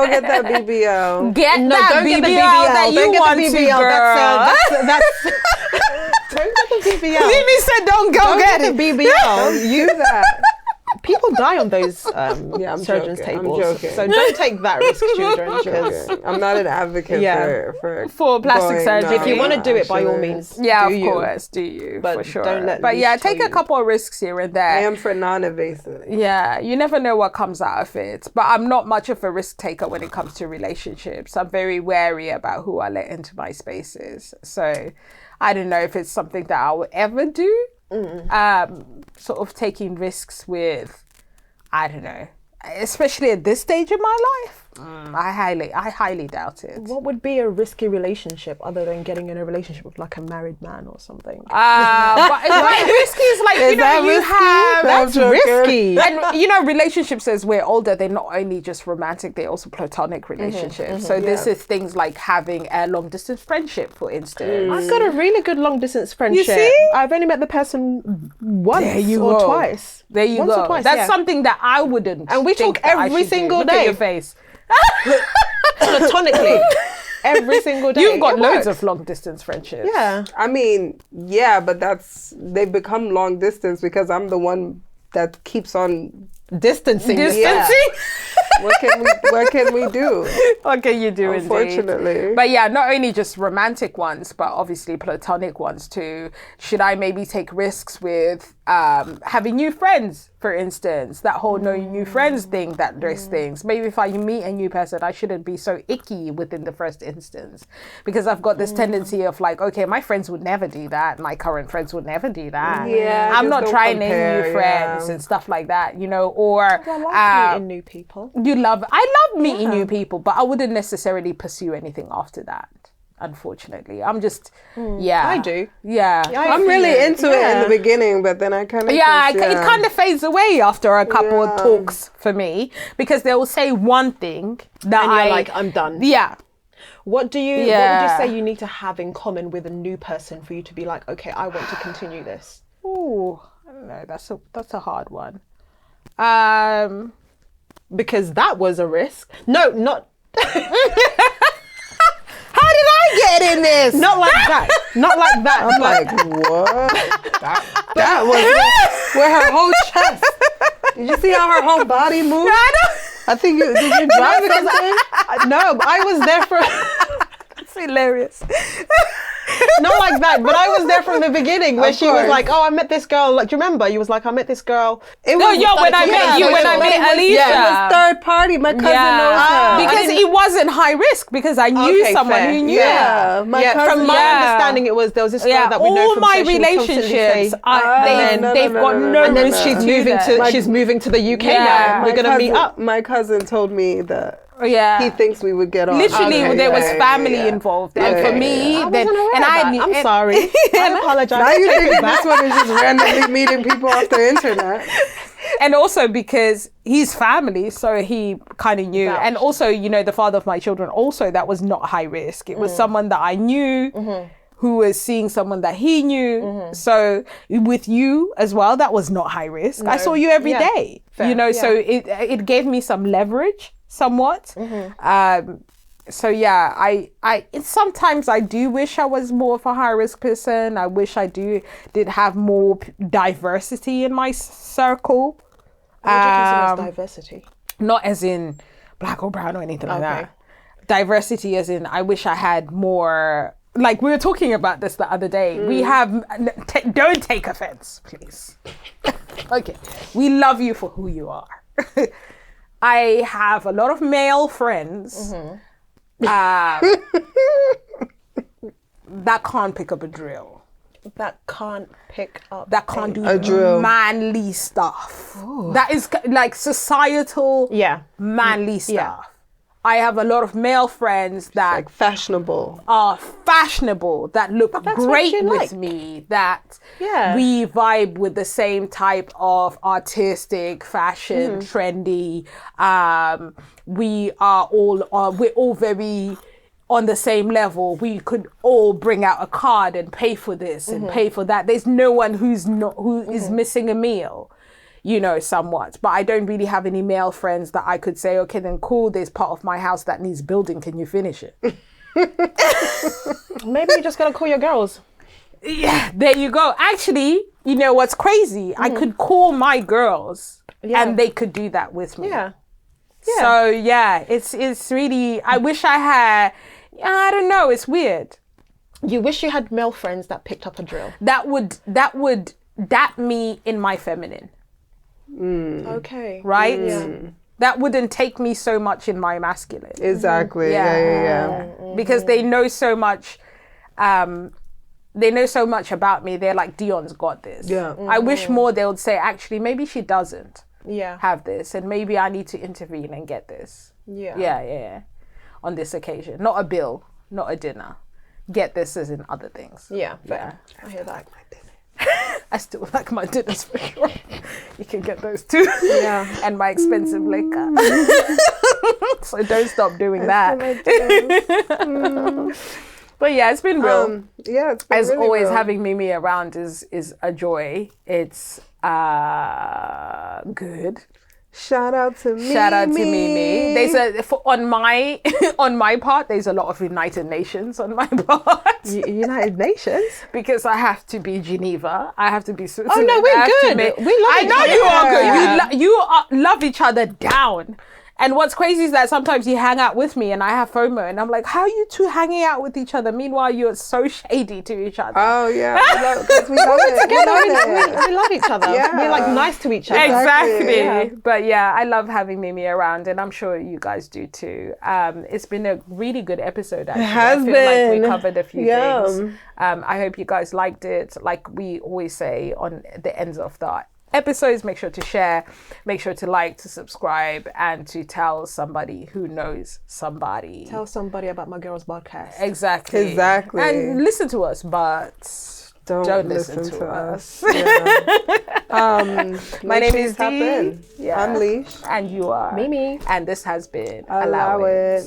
get that BBL. Don't get the BBL that you want to, girl. That's don't get the BBL. Mimi said don't get the it. BBL. Use that. People die on those I'm surgeons' joking. tables. I'm joking. So don't take that risk, children. Because I'm not an advocate for plastic surgery. if you want to do it, by all means, of course, do you, but for sure. don't let but Lish yeah, tell take a you. couple of risks here and there. I am for non-invasive. Yeah, you never know what comes out of it. But I'm not much of a risk taker when it comes to relationships. I'm very wary about who I let into my spaces. So I don't know if it's something that I would ever do. Sort of taking risks with, I don't know, especially at this stage of my life. I highly doubt it. What would be a risky relationship other than getting in a relationship with like a married man or something? But risky is like, That's risky. And relationships as we're older, they're not only just romantic, they're also platonic relationships. So this is things like having a long distance friendship, for instance. I've got a really good long distance friendship. You see? I've only met the person once go. twice. There you Once go. or twice, That's something that I wouldn't. And we think talk that I every should do. single Look at day. your face. Platonically. Every single day. You've got It loads works. of long distance friendships. Yeah. I mean, yeah, but they've become long distance because I'm the one that keeps on Distancing. What can we do? What can you do, Unfortunately. indeed? But yeah, not only just romantic ones, but obviously platonic ones too. Should I maybe take risks with having new friends, for instance? That whole knowing new friends thing, those things. Maybe if I meet a new person, I shouldn't be so icky within the first instance. Because I've got this tendency of like, okay, my friends would never do that. My current friends would never do that. Yeah, I'm just not don't trying compare, any new friends and stuff like that, Or I like meeting new people. I love meeting new people, but I wouldn't necessarily pursue anything after that. Unfortunately, I'm just I do. Yeah, I'm really into it in the beginning, but then I kind of it kind of fades away after a couple of talks for me because they will say one thing that And you're like, I'm done. Yeah. What would you say you need to have in common with a new person for you to be like, okay, I want to continue this? Ooh, I don't know. That's a hard one. Because that was a risk. No, not. How did I get in this? Not like that. Not like that. I'm like, what? That was with her whole chest. Did you see how her whole body moved? I know. I think did you drive it something? No, but I was there for. It's hilarious. Not like that, but I was there from the beginning where Of she was course. like, "Oh, I met this girl." Like, do you remember? You was like, "I met this girl." It No, was yo, when I met you, when I met Alicia. It was third party. My cousin knows her. Because it wasn't high risk because I knew Okay, someone fair. who knew Yeah, her. my cousin. From my Yeah. understanding, it was there was this girl Yeah, that we know all from my social relationships, no, they've no, got no, no, no no, and then risk she's to moving them. to she's moving to the UK Yeah. now. We're gonna meet up. My cousin told me that Yeah. he thinks we would get on. Literally, Okay, there was yeah, family yeah. involved, and Yeah, for yeah, me, I then wasn't aware and of I that. knew. I'm and- sorry. I apologize. Now you think this one is just randomly meeting people off the internet. And also because he's family, so he kind of knew. Vouch. And also, you know, the father of my children, also, that was not high risk. It was someone that I knew who was seeing someone that he knew. So with you as well, that was not high risk. I saw you every Yeah. day, Fair. you know, so Yeah. it gave me some leverage somewhat. So yeah, sometimes I do wish I was more of a high risk person. I wish I did have more diversity in my circle. What do you consider as diversity? Not as in black or brown or anything like Okay. that. Diversity as in I wish I had more. Like we were talking about this the other day. We have don't take offense, please. Okay, we love you for who you are. I have a lot of male friends that can't pick up a drill, That can't pick up. that can't do A drill. manly stuff. That is like societal Yeah. manly stuff. I have a lot of male friends that Like fashionable. are fashionable, that look that's what great you with like. me, that Yeah. we vibe with the same type of artistic, fashion, trendy. We're all very on the same level. We could all bring out a card and pay for this and pay for that. There's no one who is missing a meal, you know, somewhat. But I don't really have any male friends that I could say, okay, then cool, there's part of my house that needs building. Can you finish it? Maybe you're just gonna call your girls. Yeah, there you go. Actually, you know what's crazy? I could call my girls and they could do that with me. Yeah. So yeah, it's really, I wish I had, I don't know, it's weird. You wish you had male friends that picked up a drill. That would dap me in my feminine, Okay. right? That wouldn't take me so much in my masculine. Exactly. Yeah. Because they know so much, about me. They're like, Dion's got this. Yeah. I wish more they would say, actually, maybe she doesn't Yeah. have this, and maybe I need to intervene and get this. Yeah. Yeah. On this occasion, not a bill, not a dinner. Get this as in other things. Yeah. Fair. I hear that. I still like my dinners for sure. You can get those too. Yeah. And my expensive liquor. So don't stop doing that. But yeah, it's been real. Yeah. It's been As really always, real. having Mimi around is a joy. It's good. Shout out to Mimi. Shout out to Mimi. On my part, there's a lot of United Nations on my part. United Nations. Because I have to be Geneva. I have to be Switzerland. Oh no, I we're have to good. make- We love I each know other. you are good. Yeah. You love each other down. And what's crazy is that sometimes you hang out with me and I have FOMO and I'm like, how are you two hanging out with each other? Meanwhile, you're so shady to each other. Oh yeah. We love it. We We love each other. Yeah. We're like nice to each other. Exactly. Yeah. But yeah, I love having Mimi around and I'm sure you guys do too. It's been a really good episode actually. has I feel been. like we covered a few Yeah. things. I hope you guys liked it. Like we always say on the ends of the episodes, make sure to share, make sure to like, to subscribe, and to tell somebody who knows somebody. Tell somebody about my girls' podcast. Exactly. Exactly. And listen to us, but Don't listen to us. Yeah. My name is Tap Dee. in. Yeah. I'm Lish. And you are Mimi. And this has been Allow it.